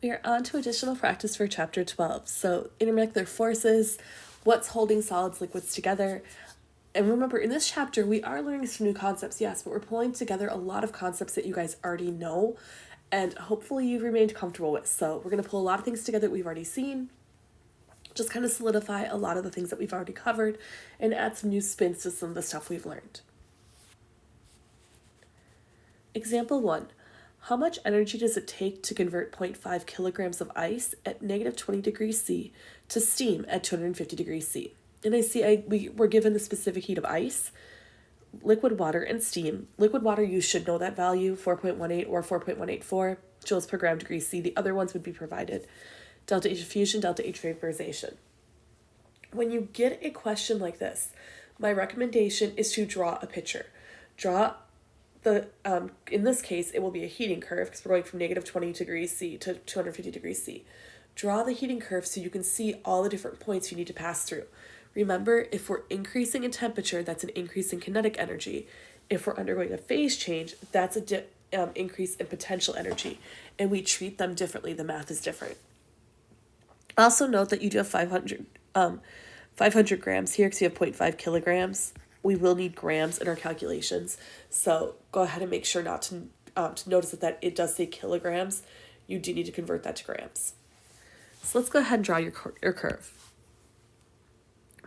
We are on to additional practice for chapter 12. So intermolecular forces, what's holding solids, liquids together. And remember, in this chapter, we are learning some new concepts, yes, but we're pulling together a lot of concepts that you guys already know and hopefully you've remained comfortable with. So we're going to pull a lot of things together that we've already seen, just kind of solidify a lot of the things that we've already covered, and add some new spins to some of the stuff we've learned. Example 1. How much energy does it take to convert 0.5 kilograms of ice at negative 20 degrees C to steam at 250 degrees C? And I see we were given the specific heat of ice, liquid water, and steam. Liquid water, you should know that value, 4.18 or 4.184 joules per gram degree C. The other ones would be provided. Delta H diffusion, delta H vaporization. When you get a question like this, my recommendation is to draw a picture. Draw in this case, it will be a heating curve because we're going from negative 20 degrees C to 250 degrees C. Draw the heating curve so you can see all the different points you need to pass through. Remember, if we're increasing in temperature, that's an increase in kinetic energy. If we're undergoing a phase change, that's an increase in potential energy. And we treat them differently. The math is different. Also note that you do have 500 grams here because you have 0.5 kilograms. We will need grams in our calculations, so go ahead and make sure not to notice that it does say kilograms. You do need to convert that to grams. So let's go ahead and draw your curve.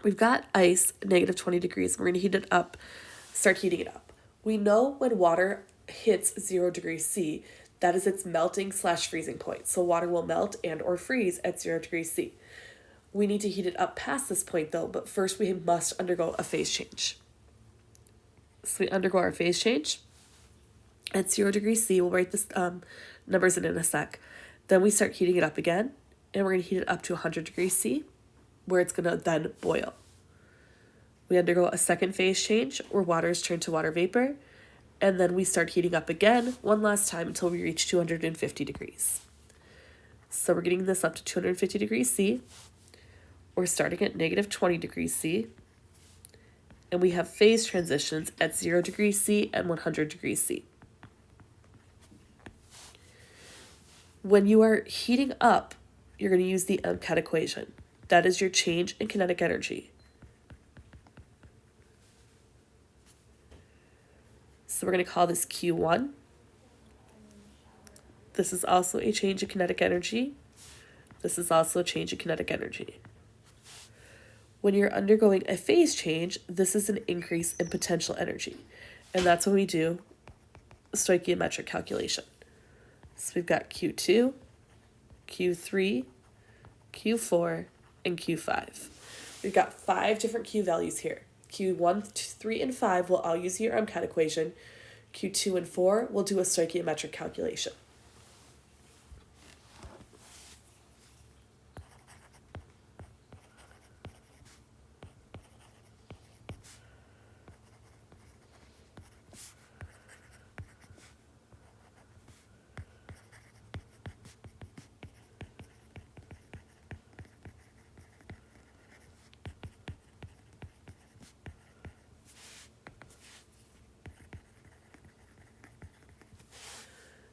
We've got ice, negative 20 degrees. We're going to heat it up, start heating it up. We know when water hits 0 degrees C, that is its melting / freezing point. So water will melt and or freeze at 0 degrees C. We need to heat it up past this point though, but first we must undergo a phase change. So we undergo our phase change at 0 degrees C. We'll write this numbers in a sec. Then we start heating it up again, and we're going to heat it up to 100 degrees C, where it's going to then boil. We undergo a second phase change where water is turned to water vapor, and then we start heating up again one last time until we reach 250 degrees. So we're getting this up to 250 degrees C. We're starting at negative 20 degrees C. And we have phase transitions at 0 degrees C and 100 degrees C. When you are heating up, you're going to use the MCAT equation. That is your change in kinetic energy. So we're going to call this Q1. This is also a change in kinetic energy. This is also a change in kinetic energy. When you're undergoing a phase change, this is an increase in potential energy. And that's when we do a stoichiometric calculation. So we've got Q2, Q3, Q4, and Q5. We've got 5 different Q values here. Q1, 3, and 5 will all use your MCAT equation. Q2 and 4 will do a stoichiometric calculation.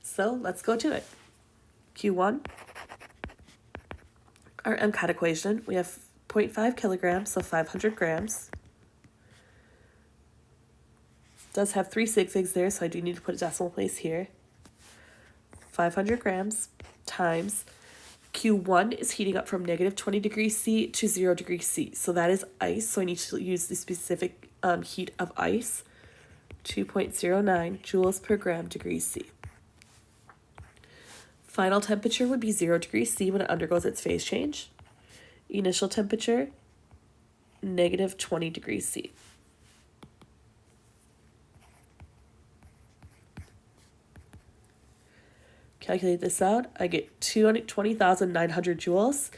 So let's go to it. Q1, our MCAT equation, we have 0.5 kilograms, so 500 grams. It does have 3 sig figs there, so I do need to put a decimal place here. 500 grams times Q1 is heating up from negative 20 degrees C to 0 degrees C. So that is ice, so I need to use the specific heat of ice, 2.09 joules per gram degrees C. Final temperature would be 0 degrees C when it undergoes its phase change. Initial temperature, negative 20 degrees C. Calculate this out. I get 220,900 joules,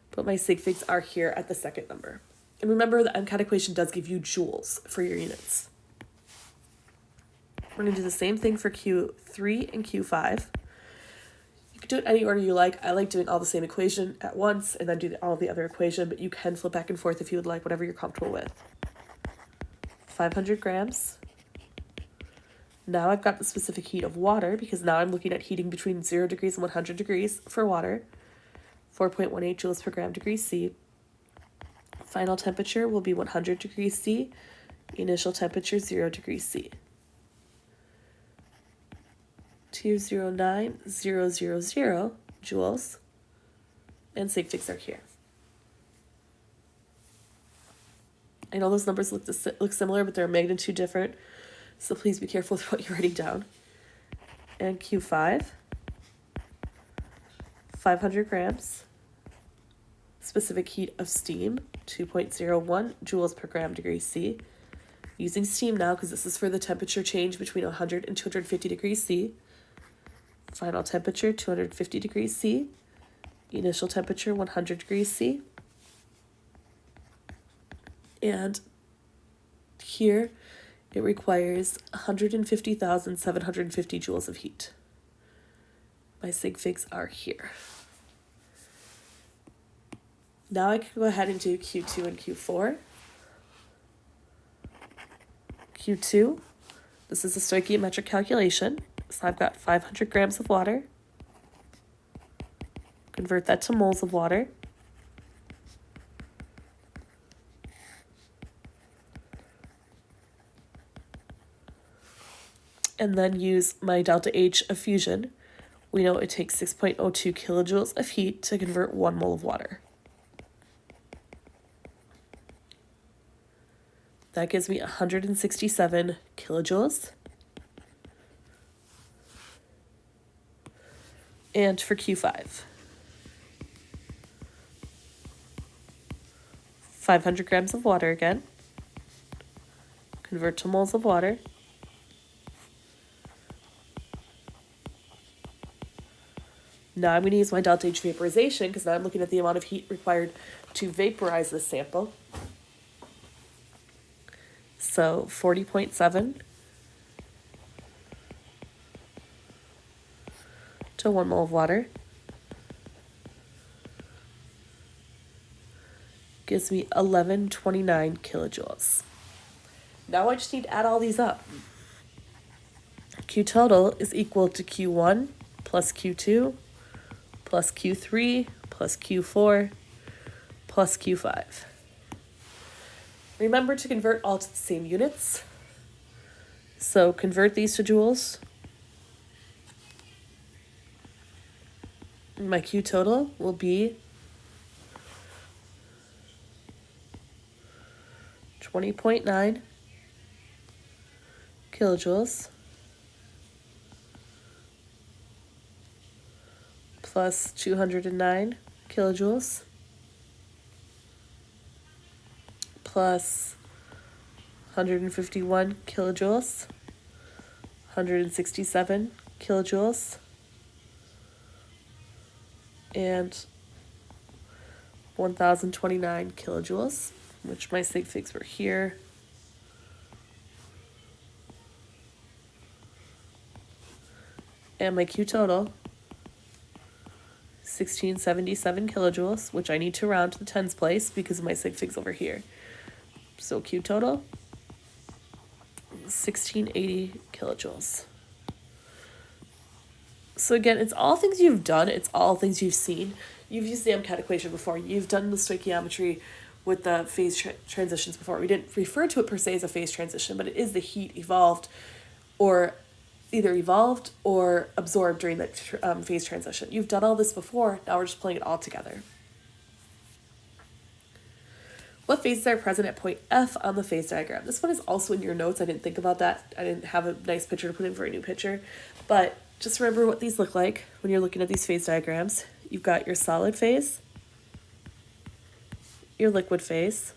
but my sig figs are here at the second number. And remember, the MCAT equation does give you joules for your units. We're going to do the same thing for Q3 and Q5. You can do it any order you like. I like doing all the same equation at once and then do all the other equation, but you can flip back and forth if you would like, whatever you're comfortable with. 500 grams Now I've got the specific heat of water, because now I'm looking at heating between 0 degrees and 100 degrees for water, 4.18 joules per gram degree C. Final temperature will be 100 degrees C, initial temperature 0 degrees C. 209,000 joules, and sig figs are here. I know those numbers look similar, but they're magnitude different, so please be careful with what you're writing down. And Q5, 500 grams, specific heat of steam, 2.01 joules per gram degree C. Using steam now, because this is for the temperature change between 100 and 250 degrees C. Final temperature, 250 degrees C. Initial temperature, 100 degrees C. And here, it requires 150,750 joules of heat. My sig figs are here. Now I can go ahead and do Q2 and Q4. Q2, this is a stoichiometric calculation. So I've got 500 grams of water. Convert that to moles of water. And then use my delta H of fusion. We know it takes 6.02 kilojoules of heat to convert 1 mole of water. That gives me 167 kilojoules. And for Q5, 500 grams of water again. Convert to moles of water. Now I'm going to use my delta H vaporization, because now I'm looking at the amount of heat required to vaporize this sample. So 40.7 to 1 mole of water gives me 1129 kilojoules. Now I just need to add all these up. Q total is equal to Q1 plus Q2 plus Q3 plus Q4 plus Q5. Remember to convert all to the same units. So convert these to joules. My Q total will be 20.9 kilojoules plus 209 kilojoules plus 151 kilojoules, 167 kilojoules, and 1029 kilojoules, which my sig figs were here. And my Q total, 1677 kilojoules, which I need to round to the tens place because of my sig figs over here. So Q total, 1680 kilojoules. So again, it's all things you've done. It's all things you've seen. You've used the MCAT equation before. You've done the stoichiometry with the phase transitions before. We didn't refer to it per se as a phase transition, but it is the heat evolved or either evolved or absorbed during that phase transition. You've done all this before. Now we're just pulling it all together. What phases are present at point F on the phase diagram? This one is also in your notes. I didn't think about that. I didn't have a nice picture to put in for a new picture. But just remember what these look like when you're looking at these phase diagrams. You've got your solid phase, your liquid phase,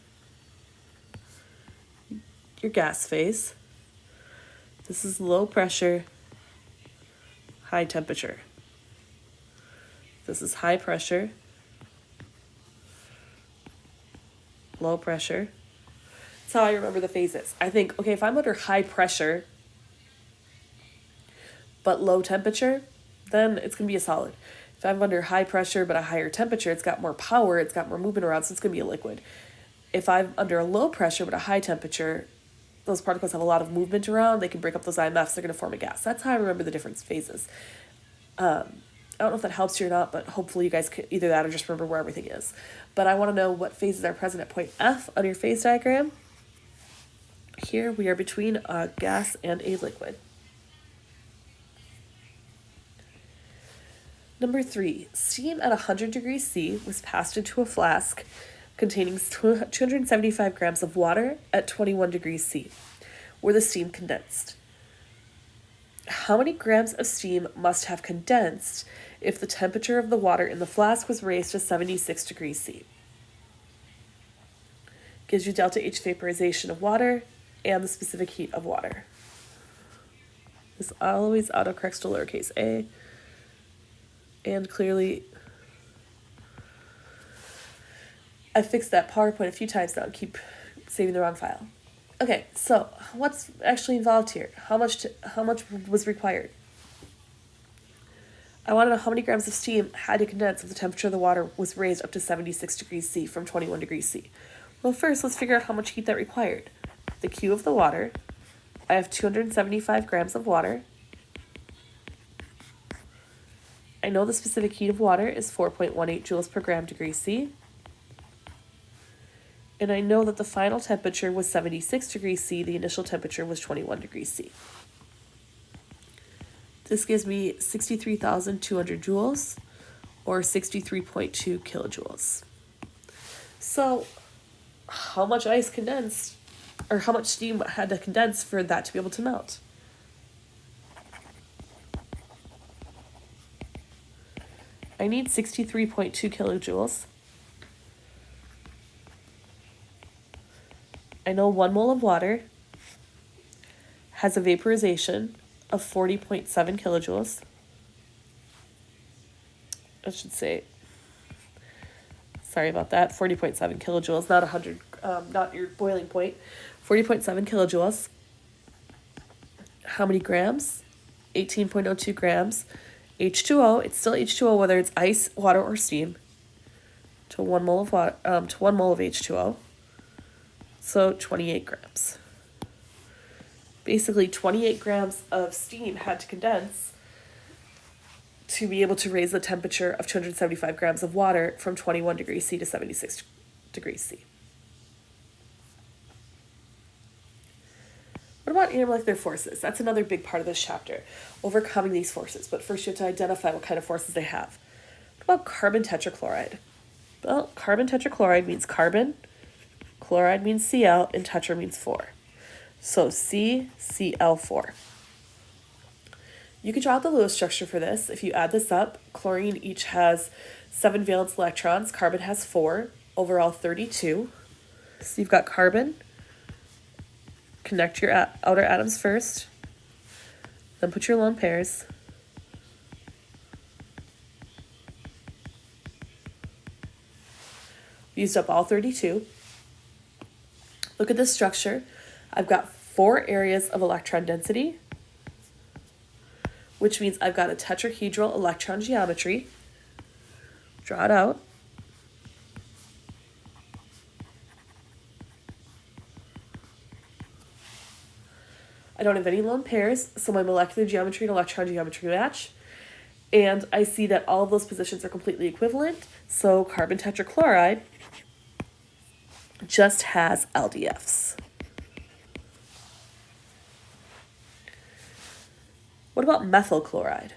your gas phase. This is low pressure, high temperature. This is high pressure, low pressure. That's how I remember the phases. I think, okay, if I'm under high pressure but low temperature, then it's going to be a solid. If I'm under high pressure but a higher temperature, it's got more power, it's got more movement around, so it's going to be a liquid. If I'm under a low pressure but a high temperature, those particles have a lot of movement around, they can break up those IMFs, they're going to form a gas. That's how I remember the different phases. I don't know if that helps you or not, but hopefully you guys can either that or just remember where everything is. But I want to know what phases are present at point F on your phase diagram. Here we are between a gas and a liquid. Number 3, steam at 100 degrees C was passed into a flask containing 275 grams of water at 21 degrees C, where the steam condensed. How many grams of steam must have condensed if the temperature of the water in the flask was raised to 76 degrees C? Gives you delta H vaporization of water and the specific heat of water. This always autocorrects to lowercase a. And clearly, I fixed that PowerPoint a few times now and keep saving the wrong file. Okay, so what's actually involved here? How much was required? I want to know how many grams of steam had to condense if the temperature of the water was raised up to 76 degrees C from 21 degrees C. Well, first, let's figure out how much heat that required. The Q of the water, I have 275 grams of water. I know the specific heat of water is 4.18 joules per gram degree C. And I know that the final temperature was 76 degrees C, the initial temperature was 21 degrees C. This gives me 63,200 joules, or 63.2 kilojoules. So, how much ice condensed, or how much steam had to condense for that to be able to melt? I need 63.2 kilojoules. I know 1 mole of water has a vaporization of 40.7 kilojoules. I should say, sorry about that, 40.7 kilojoules, not 100, not your boiling point. 40.7 kilojoules. How many grams? 18.02 grams. H2O, it's still H2O whether it's ice, water, or steam, to 1 mole of water, to 1 mole of H2O. So 28 grams. Basically, 28 grams of steam had to condense to be able to raise the temperature of 275 grams of water from 21 degrees C to 76 degrees C. What about intermolecular forces? That's another big part of this chapter, overcoming these forces. But first you have to identify what kind of forces they have. What about carbon tetrachloride? Well, carbon tetrachloride means carbon, chloride means Cl, and tetra means 4. So CCl4. You can draw out the Lewis structure for this. If you add this up, chlorine each has 7 valence electrons, carbon has 4, overall 32. So you've got carbon. Connect your outer atoms first, then put your lone pairs. Used up all 32. Look at this structure. I've got 4 areas of electron density, which means I've got a tetrahedral electron geometry. Draw it out. I don't have any lone pairs, so my molecular geometry and electron geometry match. And I see that all of those positions are completely equivalent, so carbon tetrachloride just has LDFs. What about methyl chloride?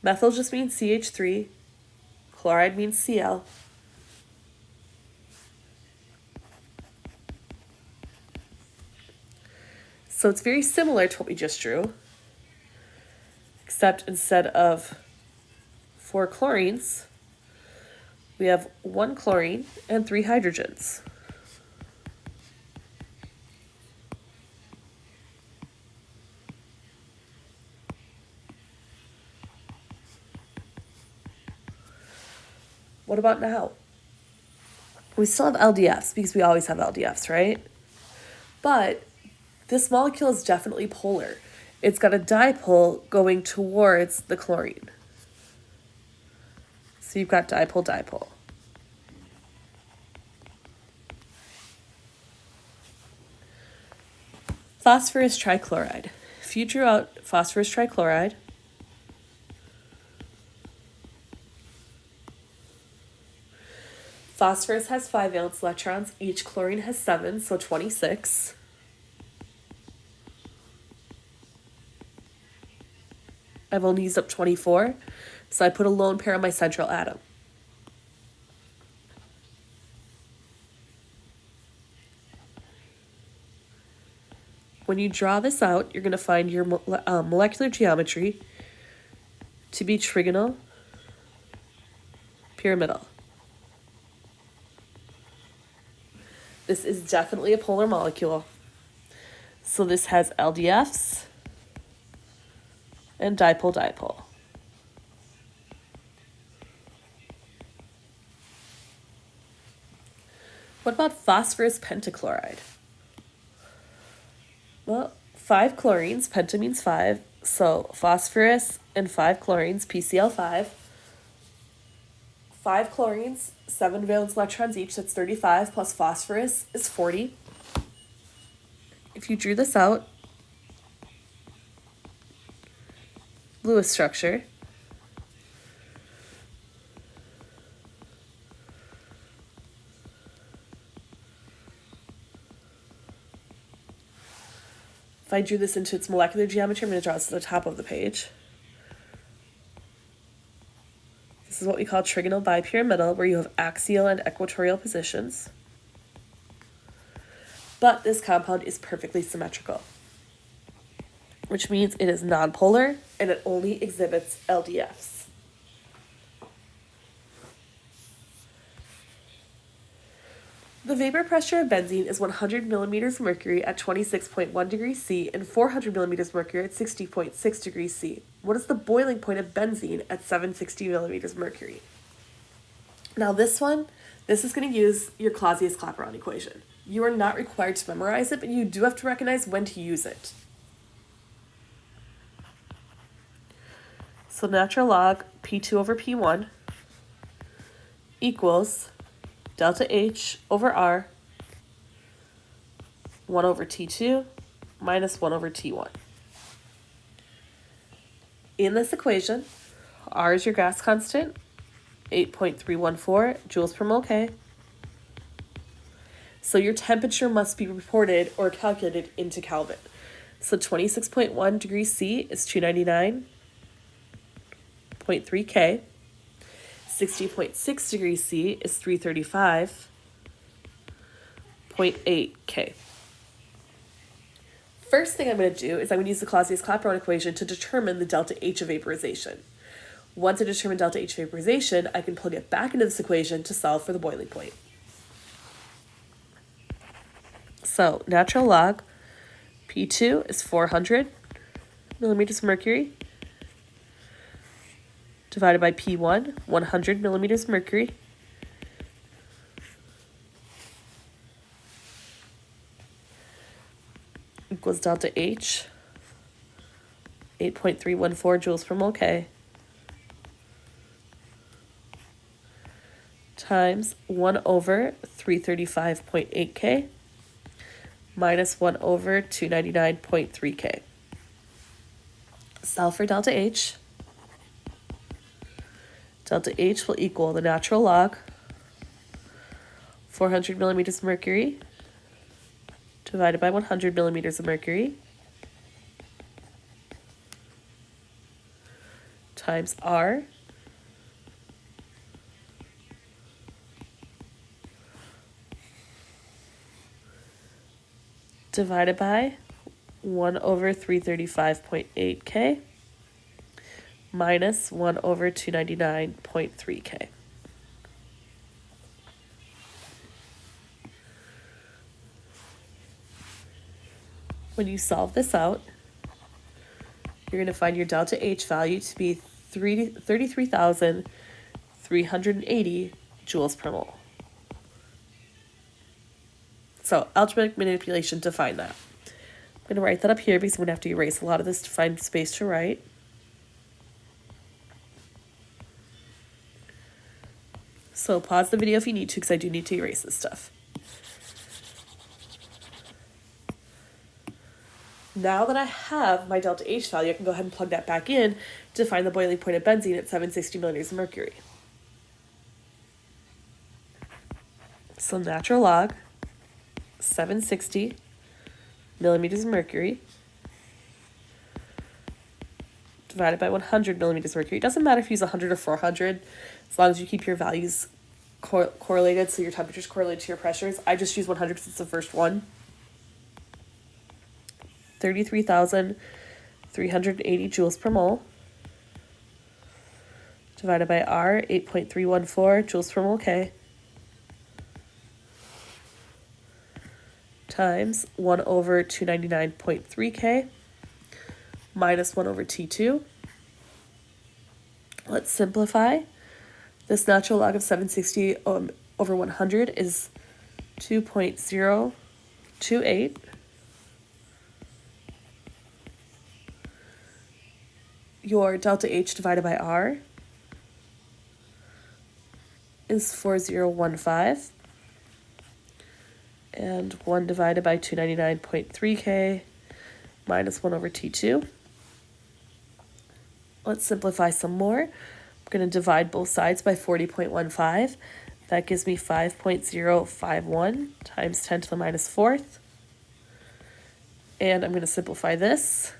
Methyl just means CH3, chloride means Cl. So it's very similar to what we just drew, except instead of 4 chlorines, we have 1 chlorine and 3 hydrogens. What about now? We still have LDFs because we always have LDFs, right? But this molecule is definitely polar. It's got a dipole going towards the chlorine. So you've got dipole-dipole. Phosphorus trichloride. If you drew out phosphorus trichloride, phosphorus has 5 valence electrons, each chlorine has 7, so 26. I've only used up 24, so I put a lone pair on my central atom. When you draw this out, you're going to find your molecular geometry to be trigonal pyramidal. This is definitely a polar molecule. So this has LDFs and dipole-dipole. What about phosphorus pentachloride? Well, 5 chlorines, penta means 5, so phosphorus and 5 chlorines, PCl5. 5 chlorines, 7 valence electrons each, that's 35, plus phosphorus is 40. If you drew this out, Lewis structure, if I drew this into its molecular geometry, I'm going to draw this to the top of the page. This is what we call trigonal bipyramidal, where you have axial and equatorial positions. But this compound is perfectly symmetrical, which means it is nonpolar and it only exhibits LDFs. The vapor pressure of benzene is 100 millimeters mercury at 26.1 degrees C and 400 millimeters mercury at 60.6 degrees C. What is the boiling point of benzene at 760 millimeters mercury? Now this is going to use your Clausius-Clapeyron equation. You are not required to memorize it, but you do have to recognize when to use it. So natural log P2 over P1 equals delta H over R 1 over T2 minus 1 over T1. In this equation, R is your gas constant, 8.314 joules per mole K. So your temperature must be reported or calculated into Kelvin. So 26.1 degrees C is 299.3 K. 60.6 degrees C is 335.8 K. First thing I'm going to do is I'm going to use the Clausius-Clapeyron equation to determine the delta H of vaporization. Once I determine delta H vaporization, I can plug it back into this equation to solve for the boiling point. So natural log P2 is 400 millimeters mercury divided by P1, 100 millimeters mercury, equals delta H, 8.314 joules per mole K, times 1 over 335.8 K minus 1 over 299.3 K. Solve for delta H. Delta H will equal the natural log 400 millimeters mercury divided by 100 millimeters of mercury times R divided by 1 over 335.8 K minus 1 over 299.3 K. When you solve this out, you're going to find your delta H value to be 33,380 joules per mole. So algebraic manipulation to find that. I'm going to write that up here because I'm going to have to erase a lot of this to find space to write. So pause the video if you need to, because I do need to erase this stuff. Now that I have my delta H value, I can go ahead and plug that back in to find the boiling point of benzene at 760 millimeters of mercury. So natural log 760 millimeters of mercury divided by 100 millimeters of mercury. It doesn't matter if you use 100 or 400, as long as you keep your values correlated, so your temperature's correlated to your pressures. I just use 100 because it's the first one. 33,380 joules per mole divided by R, 8.314 joules per mole K, times 1 over 299.3 K minus 1 over T2. Let's simplify. This natural log of 760 over 100 is 2.028. Your delta H divided by R is 4015. And 1 divided by 299.3 K minus 1 over T2. Let's simplify some more. I'm going to divide both sides by 40.15. That gives me 5.051 times 10 to the minus 4th. And I'm going to simplify this.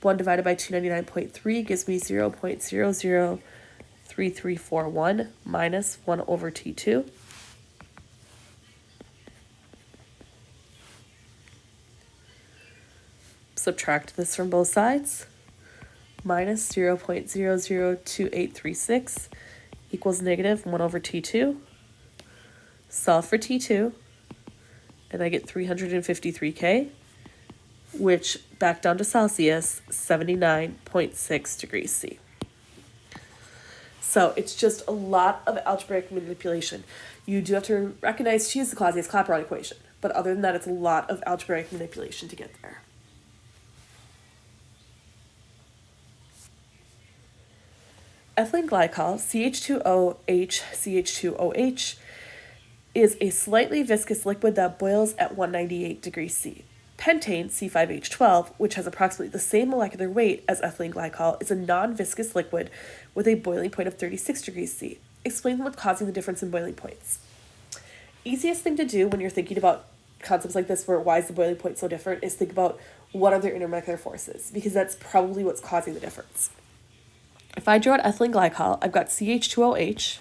1 divided by 299.3 gives me 0.003341 minus 1 over T2. Subtract this from both sides. Minus 0.002836 equals negative 1 over T2. Solve for T2, and I get 353K, which, back down to Celsius, 79.6 degrees C. So it's just a lot of algebraic manipulation. You do have to recognize to use the Clausius-Clapeyron equation, but other than that, it's a lot of algebraic manipulation to get there. Ethylene glycol, CH2OH, CH2OH, is a slightly viscous liquid that boils at 198 degrees C. Pentane, C5H12, which has approximately the same molecular weight as ethylene glycol, is a non-viscous liquid with a boiling point of 36 degrees C. Explain what's causing the difference in boiling points. Easiest thing to do when you're thinking about concepts like this, where why is the boiling point so different, is think about what are their intermolecular forces, because that's probably what's causing the difference. If I draw out ethylene glycol, I've got CH2OH.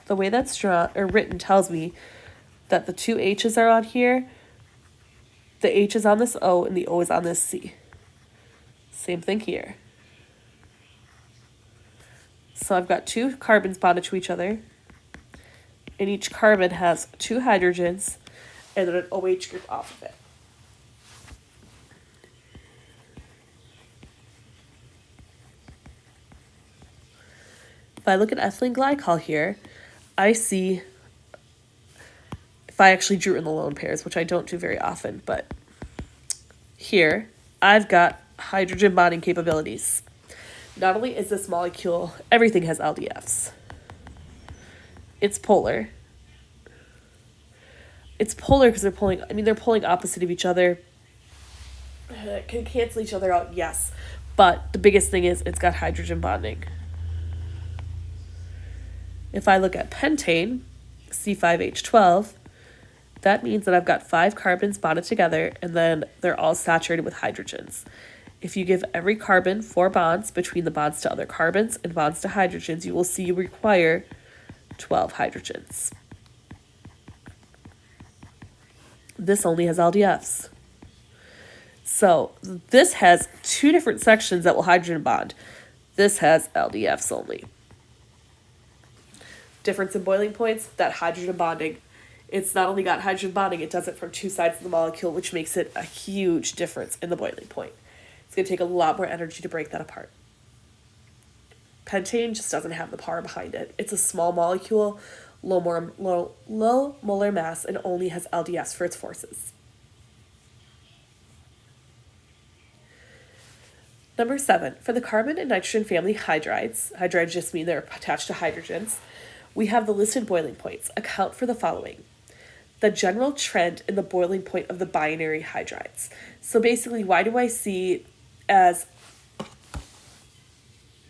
The way that's drawn or written tells me that the two H's are on here. The H is on this O and the O is on this C. Same thing here. So I've got two carbons bonded to each other, and each carbon has two hydrogens and then an OH group off of it. If I look at ethylene glycol here, I see, if I actually drew in the lone pairs, which I don't do very often, but here, I've got hydrogen bonding capabilities. Not only is this molecule, everything has LDFs. It's polar. It's polar because they're pulling opposite of each other. It can cancel each other out, yes. But the biggest thing is it's got hydrogen bonding. If I look at pentane, C5H12, that means that I've got 5 carbons bonded together, and then they're all saturated with hydrogens. If you give every carbon 4 bonds between the bonds to other carbons and bonds to hydrogens, you will see you require 12 hydrogens. This only has LDFs. So this has 2 different sections that will hydrogen bond. This has LDFs only. Difference in boiling points, that hydrogen bonding. It's not only got hydrogen bonding, it does it from 2 sides of the molecule, which makes it a huge difference in the boiling point. It's going to take a lot more energy to break that apart. Pentane just doesn't have the power behind it. It's a small molecule, low molar mass, and only has LDFs for its forces. Number 7, for the carbon and nitrogen family hydrides, hydrides just mean they're attached to hydrogens, we have the listed boiling points. Account for the following. the general trend in the boiling point of the binary hydrides. So basically, why do I see as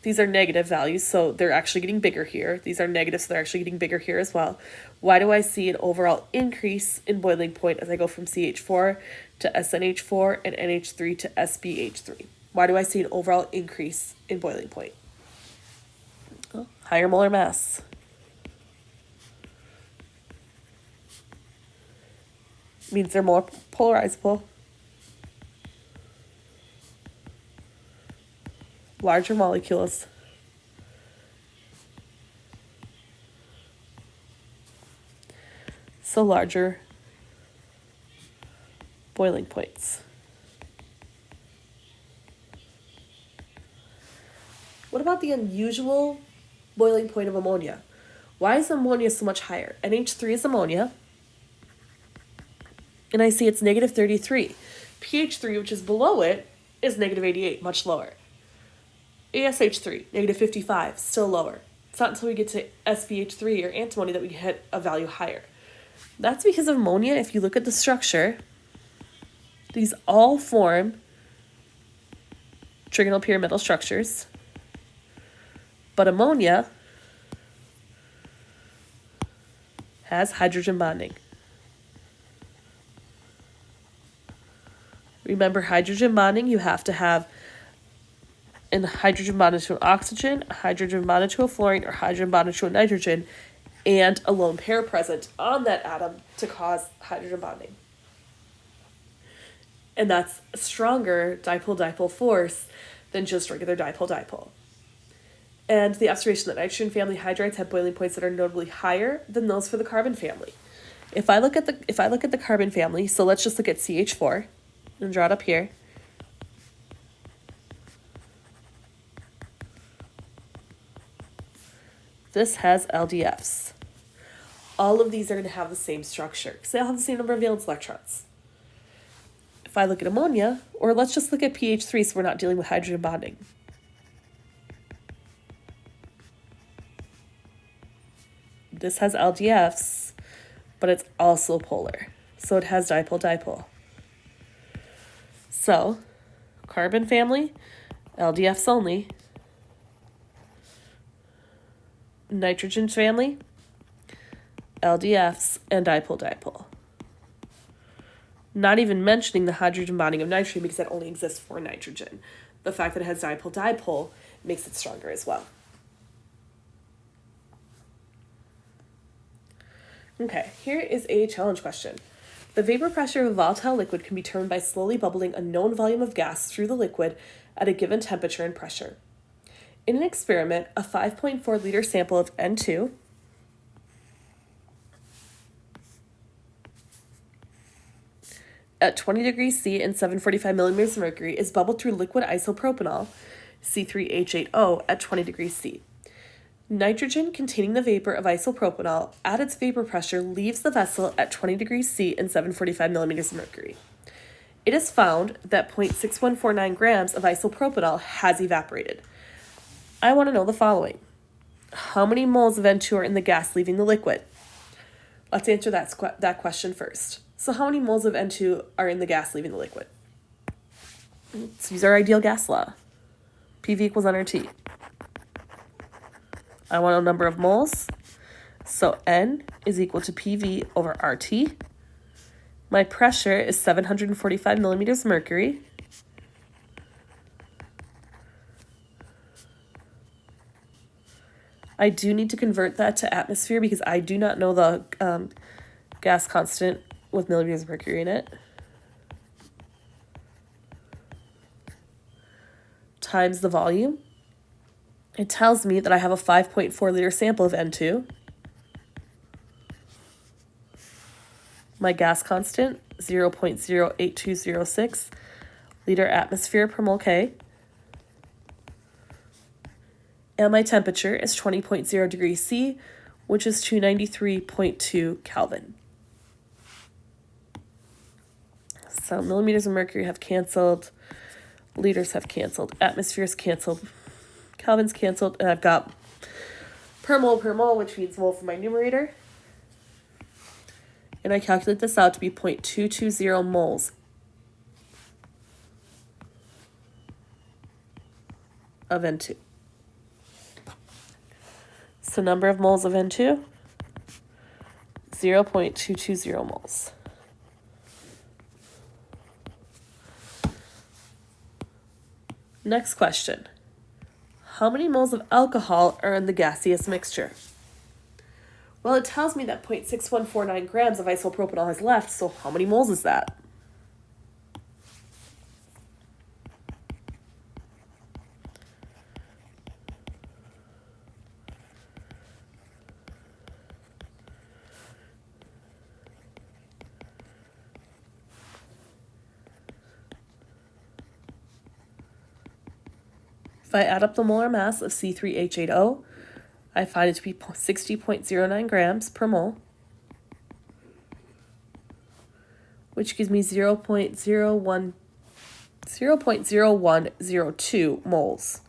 these are negative values, so they're actually getting bigger here. These are negative, so they're actually getting bigger here as well. Why do I see an overall increase in boiling point as I go from CH4 to SNH4 and NH3 to SBH3? Why do I see an overall increase in boiling point? Well, higher molar mass. Means they're more polarizable. Larger molecules. So larger boiling points. What about the unusual boiling point of ammonia? Why is ammonia so much higher? NH3 is ammonia, and I see it's negative 33. pH3, which is below it, is negative 88, much lower. ASH3, negative 55, still lower. It's not until we get to SBH3 or antimony that we hit a value higher. That's because of ammonia. If you look at the structure, these all form trigonal pyramidal structures. But ammonia has hydrogen bonding. Remember, hydrogen bonding, you have to have a hydrogen bonded to an oxygen, a hydrogen bonded to a fluorine, or hydrogen bonded to a nitrogen, and a lone pair present on that atom to cause hydrogen bonding. And that's a stronger dipole-dipole force than just regular dipole-dipole. And the observation that nitrogen family hydrides have boiling points that are notably higher than those for the carbon family. If I look at the carbon family, so let's just look at CH4 and draw it up here. This has LDFs. All of these are going to have the same structure because they all have the same number of valence electrons. If I look at ammonia, or let's just look at pH3 so we're not dealing with hydrogen bonding. This has LDFs, but it's also polar. So it has dipole-dipole. So, carbon family, LDFs only. Nitrogen family, LDFs, and dipole-dipole. Not even mentioning the hydrogen bonding of nitrogen because that only exists for nitrogen. The fact that it has dipole-dipole makes it stronger as well. Okay, here is a challenge question. The vapor pressure of a volatile liquid can be determined by slowly bubbling a known volume of gas through the liquid at a given temperature and pressure. In an experiment, a 5.4 liter sample of N2 at 20 degrees C and 745 millimeters of mercury is bubbled through liquid isopropanol, C3H8O, at 20 degrees C. Nitrogen containing the vapor of isopropanol at its vapor pressure leaves the vessel at 20 degrees C and 745 millimeters of mercury. It is found that 0.6149 grams of isopropanol has evaporated. I want to know the following. How many moles of N2 are in the gas leaving the liquid? Let's answer that question first. So how many moles of N2 are in the gas leaving the liquid? Let's use our ideal gas law. PV equals nRT. I want a number of moles. So N is equal to PV over RT. My pressure is 745 millimeters of mercury. I do need to convert that to atmosphere because I do not know the gas constant with millimeters of mercury in it. Times the volume. It tells me that I have a 5.4 liter sample of N2. My gas constant, 0.08206 liter atmosphere per mole K. And my temperature is 20.0 degrees C, which is 293.2 Kelvin. So millimeters of mercury have canceled, liters have canceled, atmosphere's canceled, Kelvin's canceled, and I've got per mole, which means mole for my numerator. And I calculate this out to be 0.220 moles of N2. So number of moles of N2, 0.220 moles. Next question. How many moles of alcohol are in the gaseous mixture? Well, it tells me that 0.6149 grams of isopropanol is left, so how many moles is that? If I add up the molar mass of C3H8O, I find it to be 60.09 grams per mole, which gives me 0.0102 moles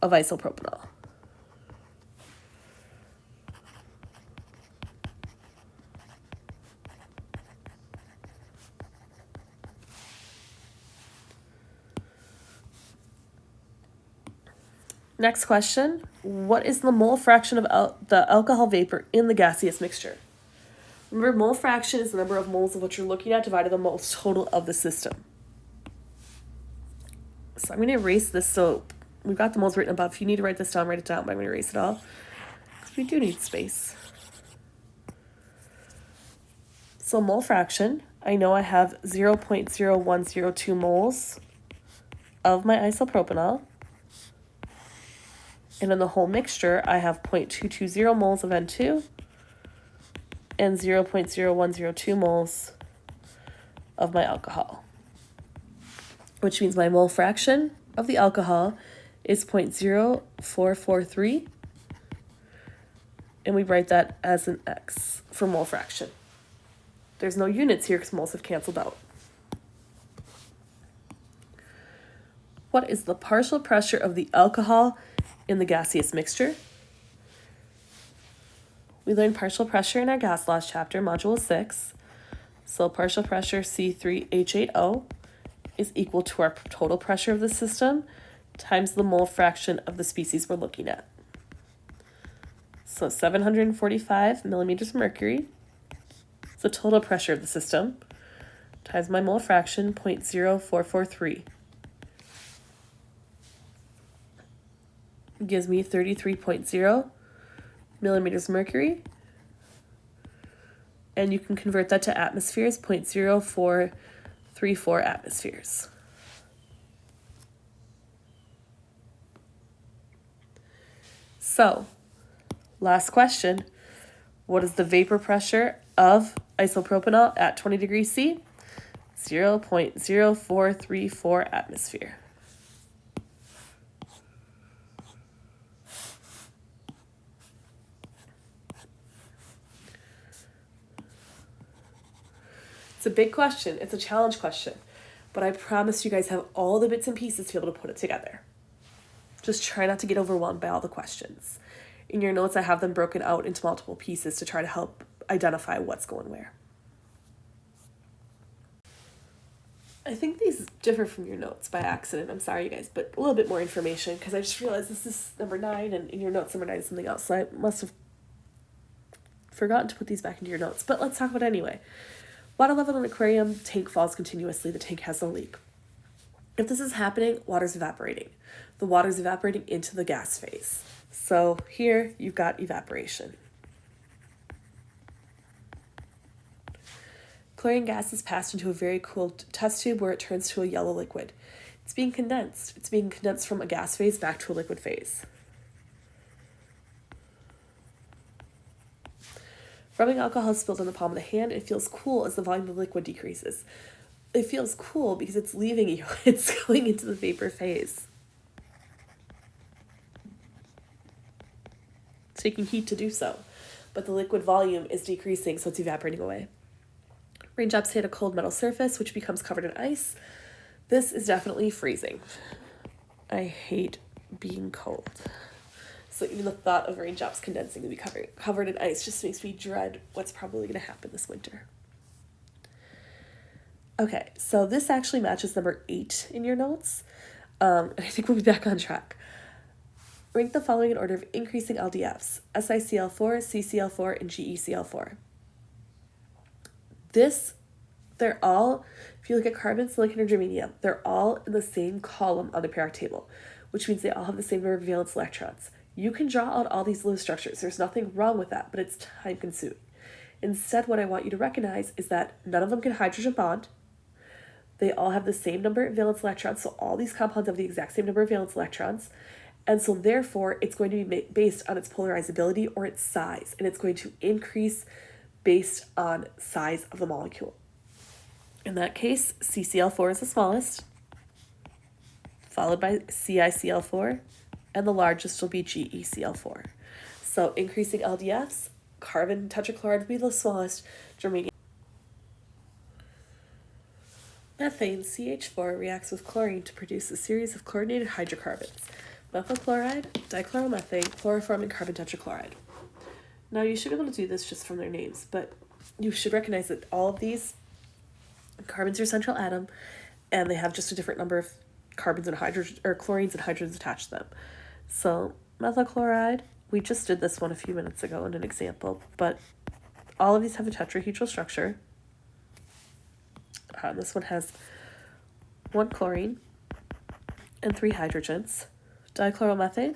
of isopropanol. Next question, what is the mole fraction of the alcohol vapor in the gaseous mixture? Remember, mole fraction is the number of moles of what you're looking at divided by the moles total of the system. So I'm going to erase this, so we've got the moles written above. If you need to write this down, write it down, but I'm going to erase it all, because we do need space. So mole fraction, I know I have 0.0102 moles of my isopropanol. And in the whole mixture, I have 0.220 moles of N2 and 0.0102 moles of my alcohol, which means my mole fraction of the alcohol is 0.0443, and we write that as an X for mole fraction. There's no units here because moles have canceled out. What is the partial pressure of the alcohol in the gaseous mixture? We learned partial pressure in our gas laws chapter, module 6. So partial pressure C3H8O is equal to our total pressure of the system times the mole fraction of the species we're looking at. So 745 millimeters of mercury is the total pressure of the system times my mole fraction, 0.0443. Gives me 33.0 millimeters of mercury, and you can convert that to atmospheres, 0.0434 atmospheres. So, last question, what is the vapor pressure of isopropanol at 20 degrees C? 0.0434 atmosphere. It's a big question. It's a challenge question. But I promise you guys have all the bits and pieces to be able to put it together. Just try not to get overwhelmed by all the questions. In your notes, I have them broken out into multiple pieces to try to help identify what's going where. I think these differ from your notes by accident. I'm sorry, you guys, but a little bit more information because I just realized this is number 9 and in your notes number 9 is something else. So I must have forgotten to put these back into your notes. But let's talk about it anyway. Water level in an aquarium, tank falls continuously, the tank has no leak. If this is happening, water's evaporating. The water's evaporating into the gas phase. So here you've got evaporation. Chlorine gas is passed into a very cool test tube where it turns to a yellow liquid. It's being condensed. It's being condensed from a gas phase back to a liquid phase. Rubbing alcohol spilled on the palm of the hand, it feels cool as the volume of liquid decreases. It feels cool because it's leaving you. It's going into the vapor phase. It's taking heat to do so, but the liquid volume is decreasing, so it's evaporating away. Raindrops hit a cold metal surface, which becomes covered in ice. This is definitely freezing. I hate being cold. So even the thought of raindrops condensing to be covered in ice just makes me dread what's probably going to happen this winter. Okay, so this actually matches number 8 in your notes, and I think we'll be back on track. Rank the following in order of increasing LDFs: SiCl4, CCl4, and GeCl4. They're all, if you look at carbon, silicon, or germanium, they're all in the same column on the periodic table, which means they all have the same number of valence electrons. You can draw out all these little structures. There's nothing wrong with that, but it's time consuming. Instead, what I want you to recognize is that none of them can hydrogen bond. They all have the same number of valence electrons, so all these compounds have the exact same number of valence electrons. And so therefore, it's going to be based on its polarizability or its size, and it's going to increase based on size of the molecule. In that case, CCl4 is the smallest, followed by CiCl4, and the largest will be GeCl4. So increasing LDFs, carbon tetrachloride will be the smallest, germanium. Methane, CH4, reacts with chlorine to produce a series of chlorinated hydrocarbons: methyl chloride, dichloromethane, chloroform, and carbon tetrachloride. Now you should be able to do this just from their names, but you should recognize that all of these carbons are central atom, and they have just a different number of carbons and hydrogen, or chlorines and hydrogens attached to them. So methyl chloride, we just did this one a few minutes ago in an example, but all of these have a tetrahedral structure. This one has 1 chlorine and 3 hydrogens. Dichloromethane,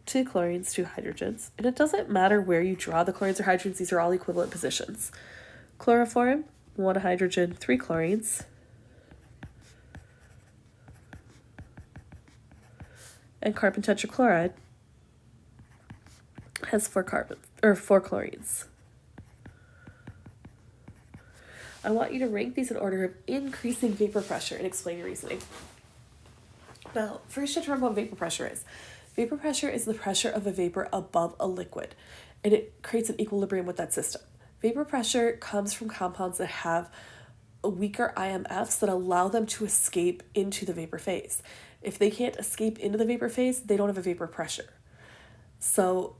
2 chlorines, 2 hydrogens. And it doesn't matter where you draw the chlorines or hydrogens, these are all equivalent positions. Chloroform, 1 hydrogen, 3 chlorines. And carbon tetrachloride has 4 chlorines. I want you to rank these in order of increasing vapor pressure and explain your reasoning. Now, first you have to remember what vapor pressure is. Vapor pressure is the pressure of a vapor above a liquid, and it creates an equilibrium with that system. Vapor pressure comes from compounds that have weaker IMFs that allow them to escape into the vapor phase. If they can't escape into the vapor phase, they don't have a vapor pressure. So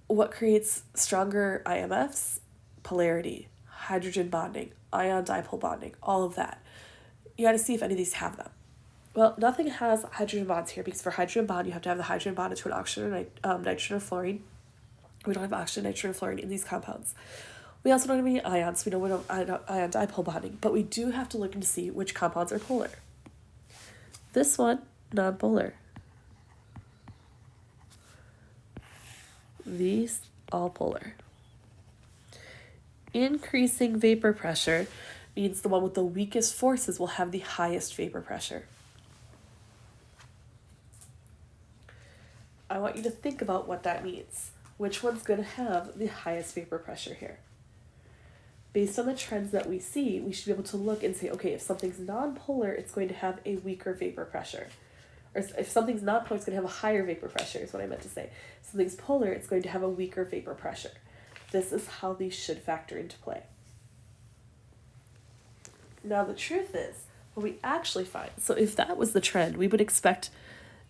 what creates stronger IMFs? Polarity, hydrogen bonding, ion dipole bonding, all of that. You got to see if any of these have them. Well, nothing has hydrogen bonds here, because for hydrogen bond, you have to have the hydrogen bonded to an oxygen or nitrogen or fluorine. We don't have oxygen, nitrogen, or fluorine in these compounds. We also don't have any ions. We know we don't have ion dipole bonding, but we do have to look and see which compounds are polar. This one, non-polar. These, all polar. Increasing vapor pressure means the one with the weakest forces will have the highest vapor pressure. I want you to think about what that means. Which one's going to have the highest vapor pressure here? Based on the trends that we see, we should be able to look and say, okay, if something's non-polar, it's going to have a weaker vapor pressure. Or if something's not polar, it's going to have a higher vapor pressure, is what I meant to say. If something's polar, it's going to have a weaker vapor pressure. This is how these should factor into play. Now, the truth is, what we actually find, so if that was the trend, we would expect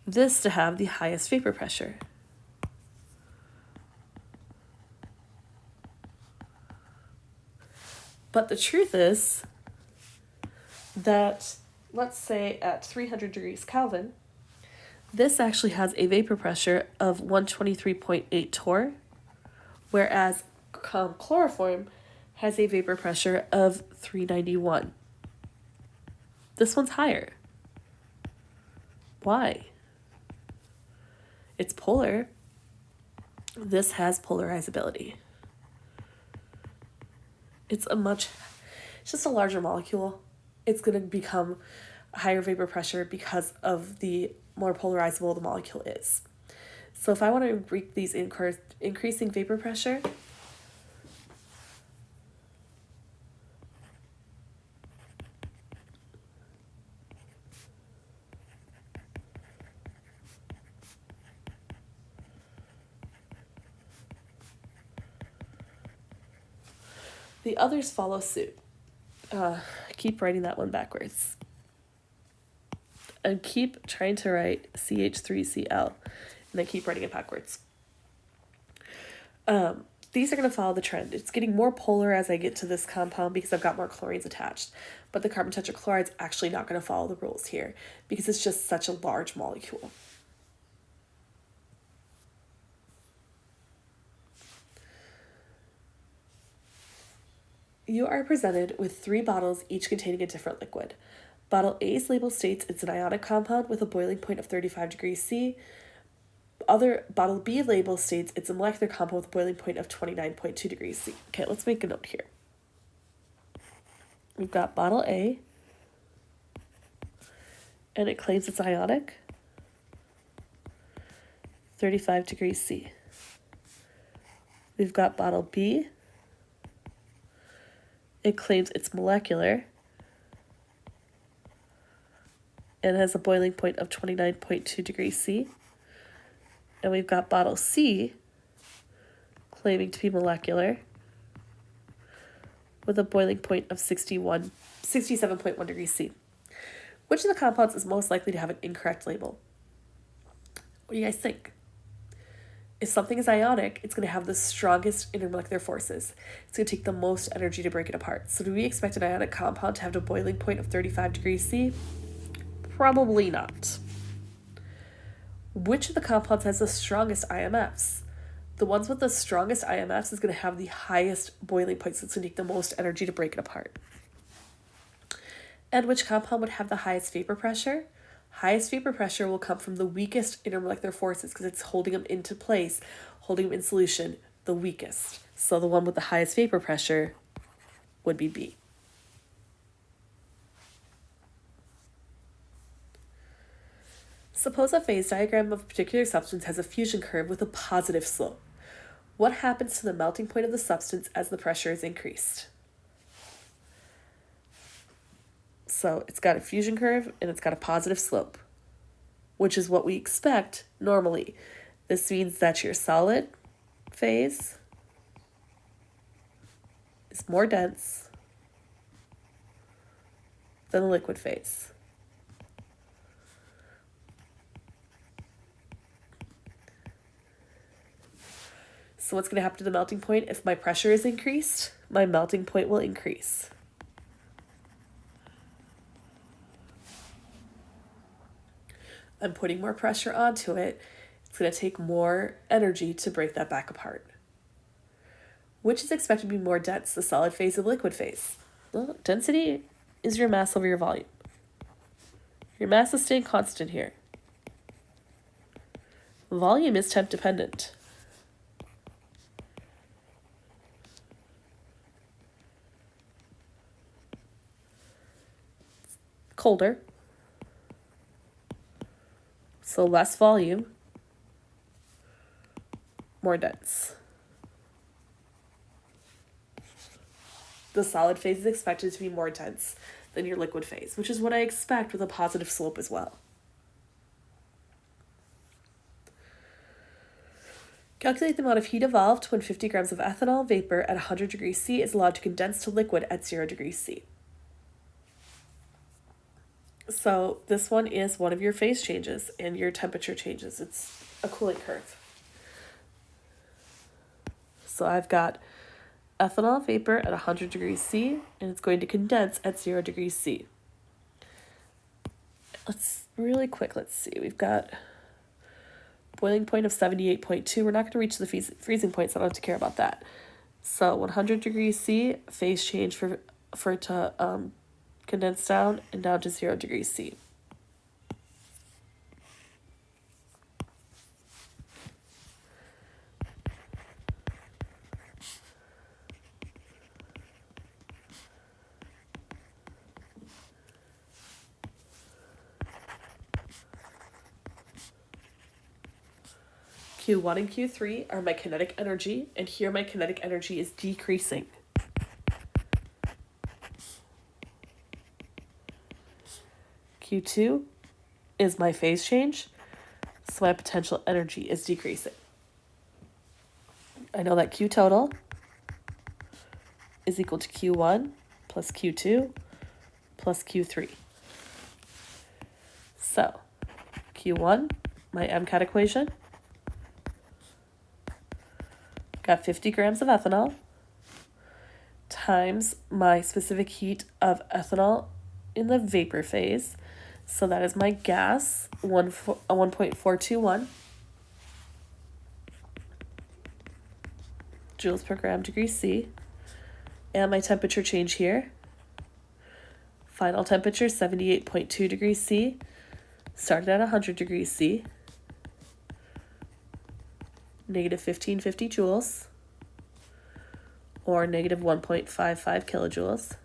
this to have the highest vapor pressure. But the truth is that, let's say at 300 degrees Kelvin, this actually has a vapor pressure of 123.8 torr, whereas chloroform has a vapor pressure of 391. This one's higher. Why? It's polar. This has polarizability. It's just a larger molecule. It's going to become a higher vapor pressure because of the more polarizable the molecule is. So if I want to rank these increasing vapor pressure, the others follow suit. Keep writing that one backwards. and keep trying to write CH3Cl, and I keep writing it backwards. These are going to follow the trend. It's getting more polar as I get to this compound because I've got more chlorines attached. But the carbon tetrachloride's actually not going to follow the rules here because it's just such a large molecule. You are presented with 3 bottles, each containing a different liquid. Bottle A's label states it's an ionic compound with a boiling point of 35 degrees C. Bottle B label states it's a molecular compound with a boiling point of 29.2 degrees C. Okay, let's make a note here. We've got bottle A, and it claims it's ionic, 35 degrees C. We've got bottle B, it claims it's molecular, and has a boiling point of 29.2 degrees C. And we've got bottle C, claiming to be molecular, with a boiling point of 67.1 degrees C. Which of the compounds is most likely to have an incorrect label? What do you guys think? If something is ionic, it's going to have the strongest intermolecular forces. It's going to take the most energy to break it apart. So do we expect an ionic compound to have a boiling point of 35 degrees C? Probably not. Which of the compounds has the strongest IMFs? The ones with the strongest IMFs is going to have the highest boiling point, so it's going to take the most energy to break it apart. And which compound would have the highest vapor pressure? Highest vapor pressure will come from the weakest intermolecular forces because it's holding them into place, holding them in solution, the weakest. So the one with the highest vapor pressure would be B. Suppose a phase diagram of a particular substance has a fusion curve with a positive slope. What happens to the melting point of the substance as the pressure is increased? So it's got a fusion curve and it's got a positive slope, which is what we expect normally. This means that your solid phase is more dense than the liquid phase. So what's going to happen to the melting point? If my pressure is increased, my melting point will increase. I'm putting more pressure onto it. It's going to take more energy to break that back apart. Which is expected to be more dense, the solid phase or the liquid phase? Well, density is your mass over your volume. Your mass is staying constant here. Volume is temp dependent. Colder, so less volume, more dense. The solid phase is expected to be more dense than your liquid phase, which is what I expect with a positive slope as well. Calculate the amount of heat evolved when 50 grams of ethanol vapor at 100 degrees C is allowed to condense to liquid at 0 degrees C. So this one is one of your phase changes and your temperature changes. It's a cooling curve. So I've got ethanol vapor at 100 degrees C, and it's going to condense at 0 degrees C. Let's see. We've got boiling point of 78.2. We're not going to reach the freezing point, so I don't have to care about that. So 100 degrees C, phase change for it to condense down and down to 0 degrees C. Q1 and Q3 are my kinetic energy, and here my kinetic energy is decreasing. Q2 is my phase change, so my potential energy is decreasing. I know that Q total is equal to Q1 plus Q2 plus Q3. So Q1, my MCAT equation, got 50 grams of ethanol times my specific heat of ethanol in the vapor phase. So that is my gas, 1.421 joules per gram degree C. And my temperature change here. Final temperature, 78.2 degrees C. Started at 100 degrees C. Negative 1550 joules. Or negative 1.55 kilojoules.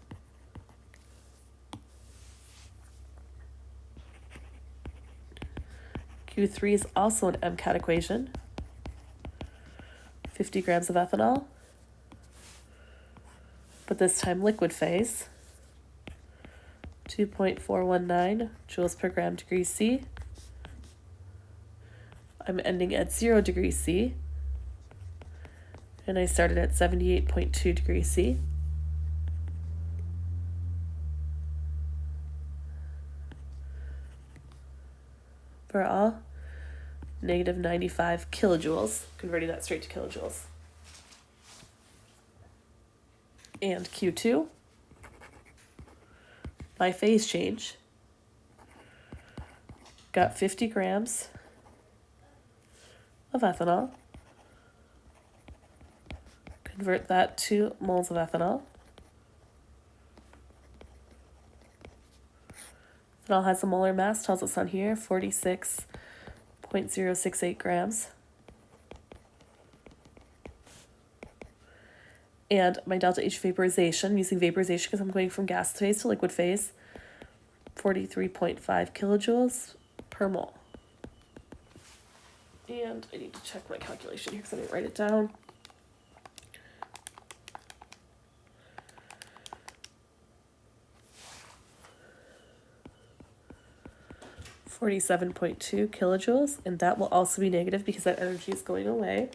Q3 is also an MCAT equation. 50 grams of ethanol, but this time liquid phase. 2.419 joules per gram degree C. I'm ending at 0 degrees C. And I started at 78.2 degrees C. For all, negative 95 kilojoules, converting that straight to kilojoules. And Q2, my phase change, got 50 grams of ethanol, convert that to moles of ethanol. Ethanol has a molar mass, tells us on here, 46.068 grams. And my delta H vaporization, using vaporization because I'm going from gas phase to liquid phase, 43.5 kilojoules per mole. And I need to check my calculation here because I didn't write it down. $47.2 kilojoules, and that will also be negative because that energy is going away.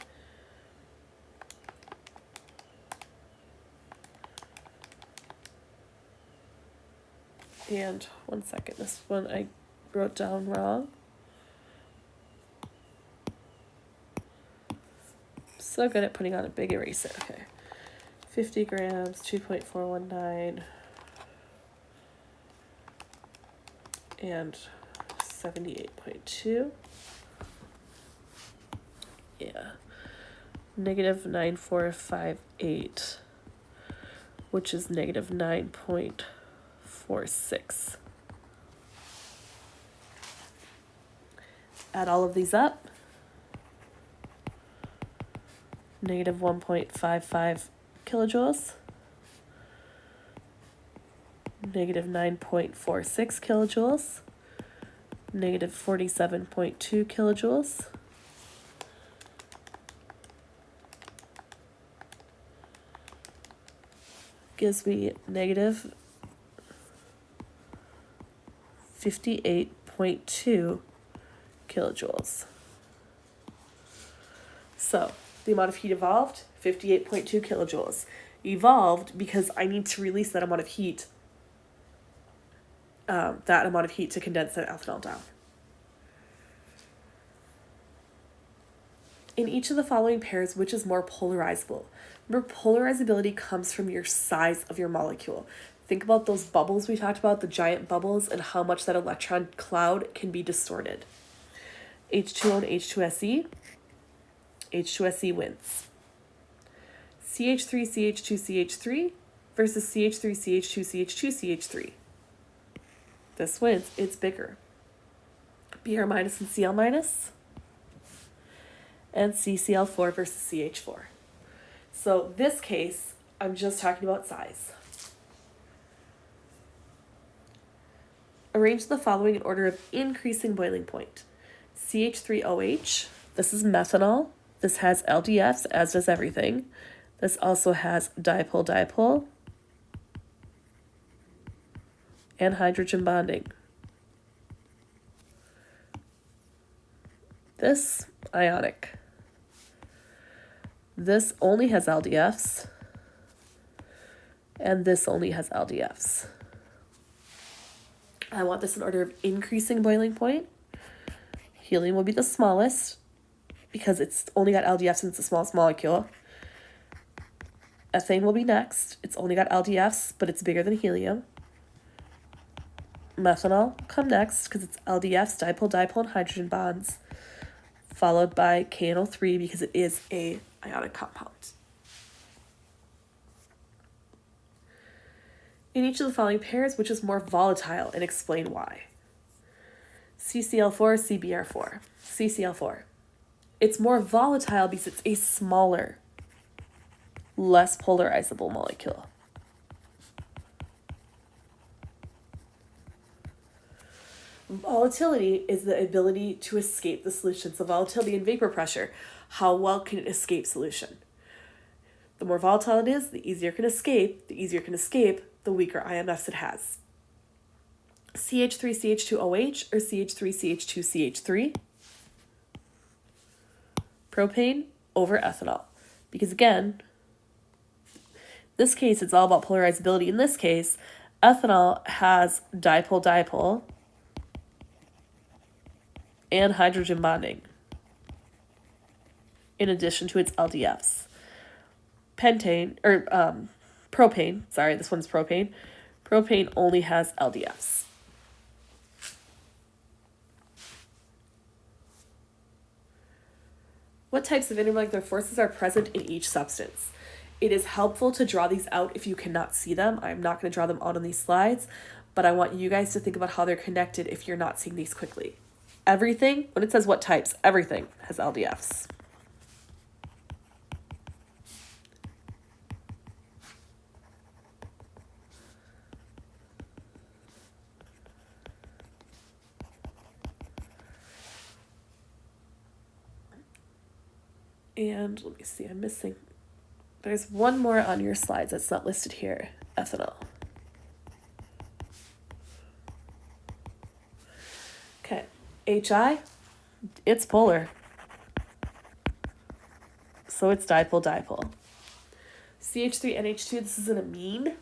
And 1 second, this one I wrote down wrong. So good at putting on a big eraser. Okay. 50 grams, 2.419, and 78.2. Yeah. Negative 9458, which is negative 9.46. Add all of these up. Negative 1.55 kilojoules. Negative 9.46 kilojoules. Negative 47.2 kilojoules. Gives me negative 58.2 kilojoules. So the amount of heat evolved, 58.2 kilojoules. Evolved because I need to release that amount of heat, to condense that ethanol down. In each of the following pairs, which is more polarizable? Remember, polarizability comes from your size of your molecule. Think about those bubbles we talked about, the giant bubbles, and how much that electron cloud can be distorted. H2O and H2SE. H2SE wins. CH3, CH2, CH3 versus CH3, CH2, CH2, CH3. This wins. It's bigger. Br minus and Cl minus. And CCl4 versus CH4. So this case, I'm just talking about size. Arrange the following in order of increasing boiling point. CH3OH, this is methanol. This has LDFs, as does everything. This also has dipole-dipole and hydrogen bonding. This, ionic. This only has LDFs, and this only has LDFs. I want this in order of increasing boiling point. Helium will be the smallest because it's only got LDF since it's the smallest molecule. Ethane will be next. It's only got LDFs, but it's bigger than helium. Methanol will come next because it's LDFs, dipole, and hydrogen bonds, followed by KNO3 because it is a ionic compound. In each of the following pairs, which is more volatile, and explain why? CCl4, CBr4. CCl4. It's more volatile because it's a smaller, less polarizable molecule. Volatility is the ability to escape the solution. So volatility and vapor pressure, how well can it escape solution? The more volatile it is, the easier it can escape. The easier it can escape, the weaker IMFs it has. CH3CH2OH or CH3CH2CH3. Propane over ethanol. Because again, this case, it's all about polarizability. In this case, ethanol has dipole and hydrogen bonding in addition to its LDFs. Propane, sorry, this one's propane. Propane only has LDFs. What types of intermolecular forces are present in each substance? It is helpful to draw these out if you cannot see them. I'm not going to draw them out on these slides, but I want you guys to think about how they're connected if you're not seeing these quickly. Everything, when it says what types, everything has LDFs. And let me see, I'm missing. There's one more on your slides that's not listed here. Ethanol. Okay. HI, it's polar. So it's dipole. CH3NH2, this is an amine.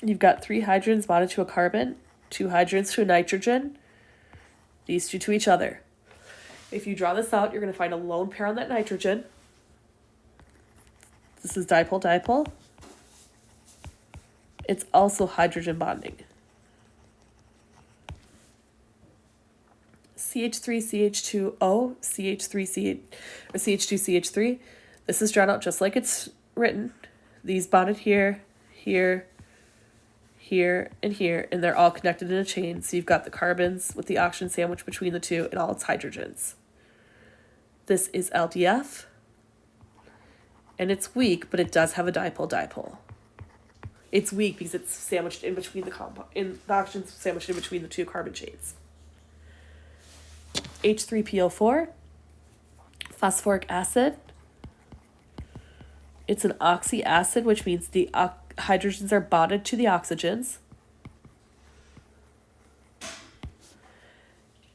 You've got 3 hydrogens bonded to a carbon, 2 hydrogens to a nitrogen, these two to each other. If you draw this out, you're going to find a lone pair on that nitrogen. This is dipole. It's also hydrogen bonding. CH3CH2O, CH2CH3. This is drawn out just like it's written. These bonded here, here, and here, and they're all connected in a chain. So you've got the carbons with the oxygen sandwich between the two and all its hydrogens. This is LDF, and it's weak, but it does have a dipole. It's weak because it's sandwiched in between the oxygen's sandwiched in between the two carbon chains. H3PO4, phosphoric acid. It's an oxy acid, which means the hydrogens are bonded to the oxygens.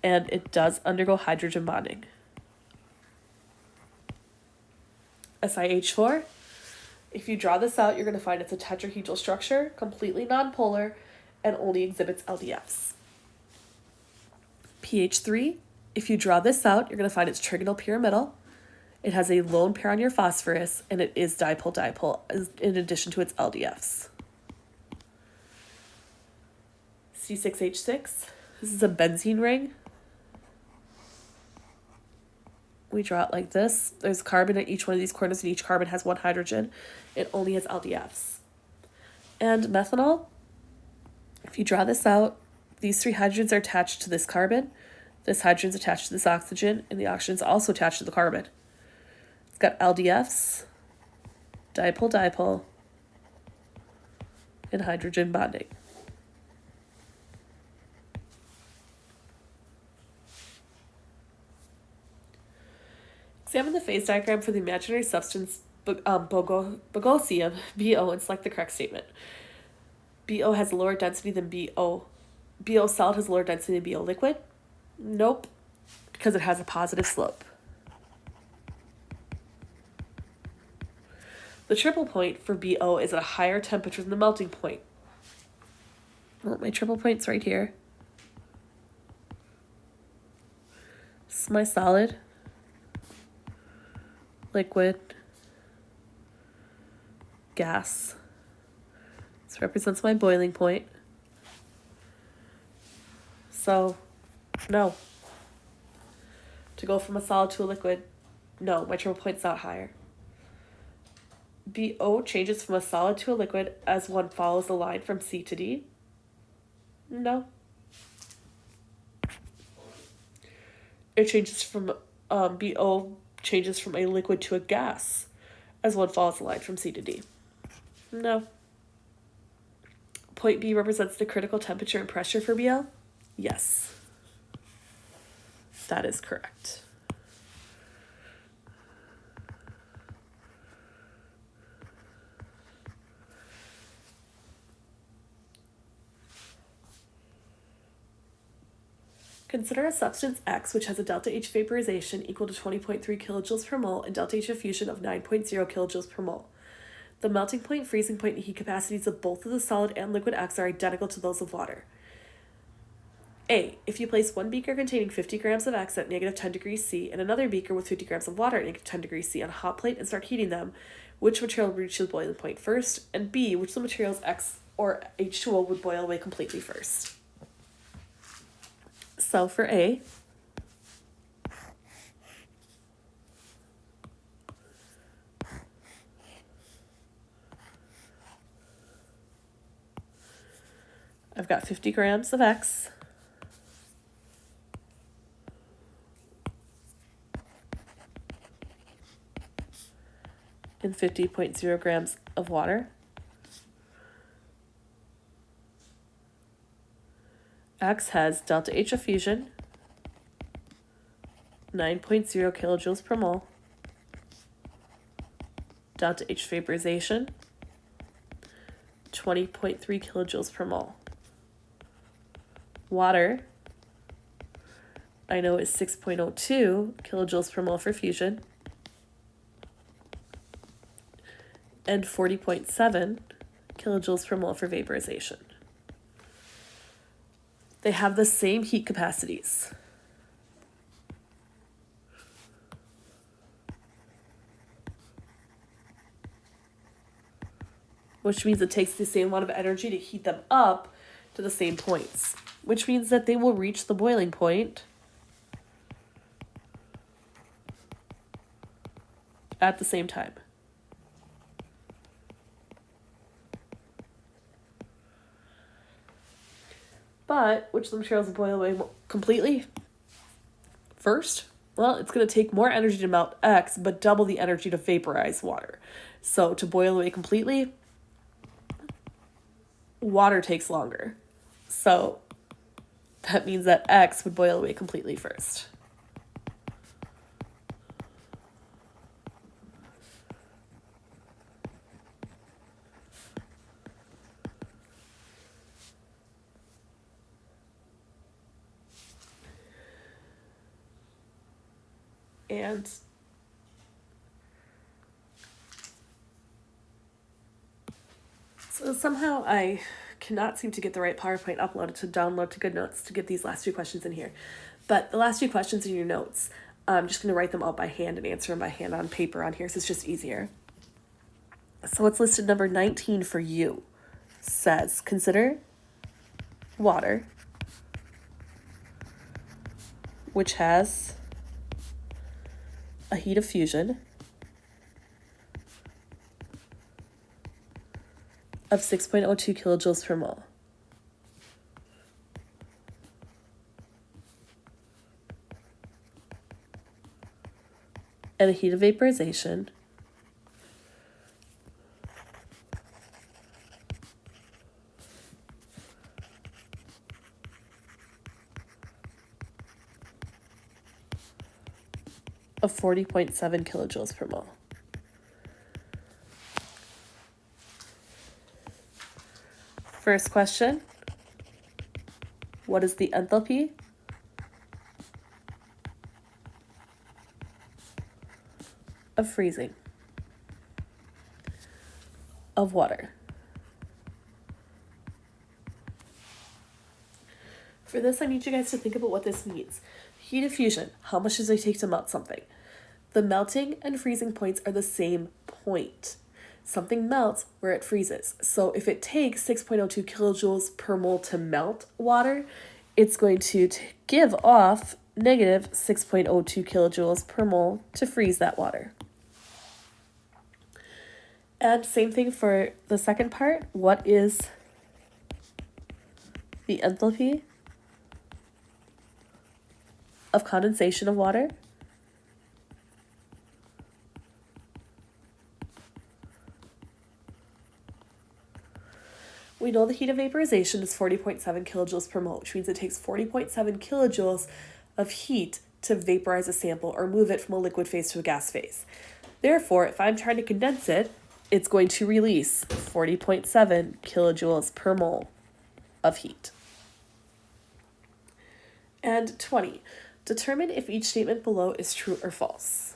And it does undergo hydrogen bonding. SiH4, if you draw this out, you're going to find it's a tetrahedral structure, completely nonpolar, and only exhibits LDFs. pH3, if you draw this out, you're going to find it's trigonal pyramidal. It has a lone pair on your phosphorus, and it is dipole in addition to its LDFs. C6H6, this is a benzene ring. We draw it like this. There's carbon at each one of these corners, and each carbon has 1 hydrogen. It only has LDFs. And methanol, if you draw this out, these 3 hydrogens are attached to this carbon. This hydrogen is attached to this oxygen, and the oxygen is also attached to the carbon. It's got LDFs, dipole, and hydrogen bonding. Examine the phase diagram for the imaginary substance Bogosium, BO, and select the correct statement. BO has lower density than BO. BO solid has lower density than BO liquid. Nope, because it has a positive slope. The triple point for BO is at a higher temperature than the melting point. Well, my triple point's right here. This is my solid, liquid, gas. This represents my boiling point. So, no. To go from a solid to a liquid, no, my triple point's not higher. BO changes from a solid to a liquid as one follows the line from C to D. No. It changes from, BO changes from a liquid to a gas as one follows the line from C to D. No. Point B represents the critical temperature and pressure for BL? Yes. That is correct. Consider a substance X which has a delta H vaporization equal to 20.3 kilojoules per mole and delta H of fusion of 9.0 kilojoules per mole. The melting point, freezing point, and heat capacities of both of the solid and liquid X are identical to those of water. A. If you place one beaker containing 50 grams of X at negative 10 degrees C and another beaker with 50 grams of water at negative 10 degrees C on a hot plate and start heating them, which material reaches the boiling point first? And B. Which of the materials X or H2O would boil away completely first? So for A, I've got 50 grams of X and 50.0 grams of water. X has delta H of fusion, 9.0 kilojoules per mole, delta H vaporization, 20.3 kilojoules per mole. Water, I know, is 6.02 kilojoules per mole for fusion and 40.7 kilojoules per mole for vaporization. They have the same heat capacities. Which means it takes the same amount of energy to heat them up to the same points. Which means that they will reach the boiling point at the same time. But which of the materials will boil away completely first? Well, it's going to take more energy to melt X, but double the energy to vaporize water. So to boil away completely, water takes longer. So that means that X would boil away completely first. And so somehow I cannot seem to get the right PowerPoint uploaded to download to GoodNotes to get these last two questions in here. But the last two questions in your notes, I'm just going to write them out by hand and answer them by hand on paper on here, so it's just easier. So what's listed number 19 for you says, consider water, which has a heat of fusion of 6.02 kilojoules per mole. And a heat of vaporization of 40.7 kilojoules per mole. First question, what is the enthalpy of freezing of water? For this, I need you guys to think about what this means. Heat of fusion, how much does it take to melt something? The melting and freezing points are the same point. Something melts where it freezes. So if it takes 6.02 kilojoules per mole to melt water, it's going to give off negative 6.02 kilojoules per mole to freeze that water. And same thing for the second part. What is the enthalpy of condensation of water? We know the heat of vaporization is 40.7 kilojoules per mole, which means it takes 40.7 kilojoules of heat to vaporize a sample or move it from a liquid phase to a gas phase. Therefore, if I'm trying to condense it, it's going to release 40.7 kilojoules per mole of heat. And 20. Determine if each statement below is true or false.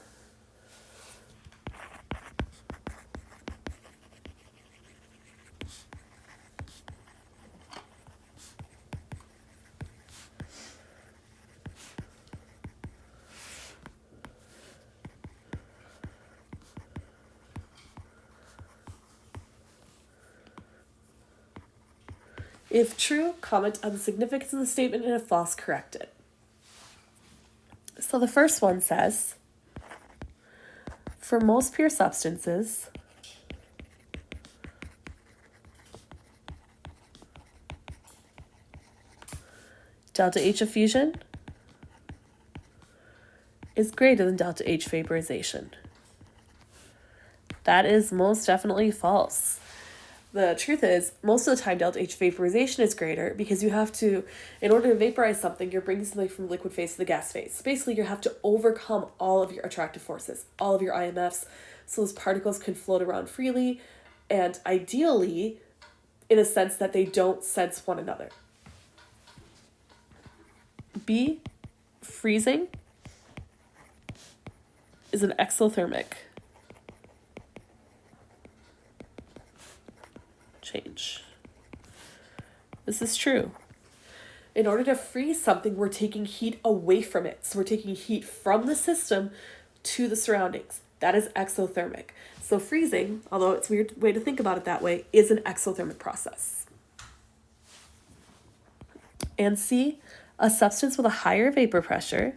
If true, comment on the significance of the statement, and if false, correct it. So the first one says, for most pure substances, delta H of fusion is greater than delta H vaporization. That is most definitely false. The truth is, most of the time delta H vaporization is greater because you have to, in order to vaporize something, you're bringing something from liquid phase to the gas phase. So basically, you have to overcome all of your attractive forces, all of your IMFs, so those particles can float around freely, and ideally, in a sense that they don't sense one another. B, freezing is an exothermic change. This is true. In order to freeze something, we're taking heat away from it. So we're taking heat from the system to the surroundings. That is exothermic. So freezing, although it's a weird way to think about it that way, is an exothermic process. And C, a substance with a higher vapor pressure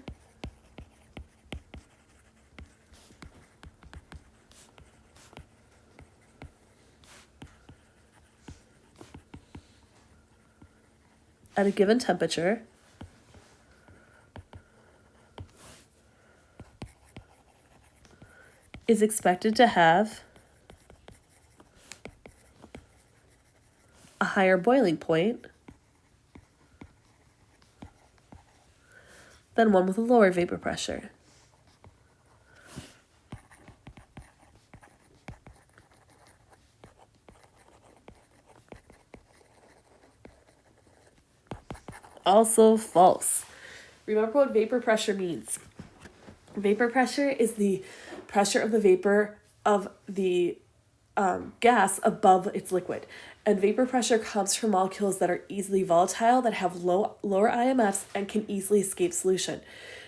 at a given temperature is expected to have a higher boiling point than one with a lower vapor pressure. Also false. Remember what vapor pressure means. Vapor pressure is the pressure of the vapor of the gas above its liquid. And vapor pressure comes from molecules that are easily volatile, that have lower IMFs, and can easily escape solution.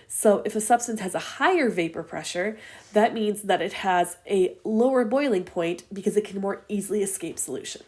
So if a substance has a higher vapor pressure, that means that it has a lower boiling point because it can more easily escape solution.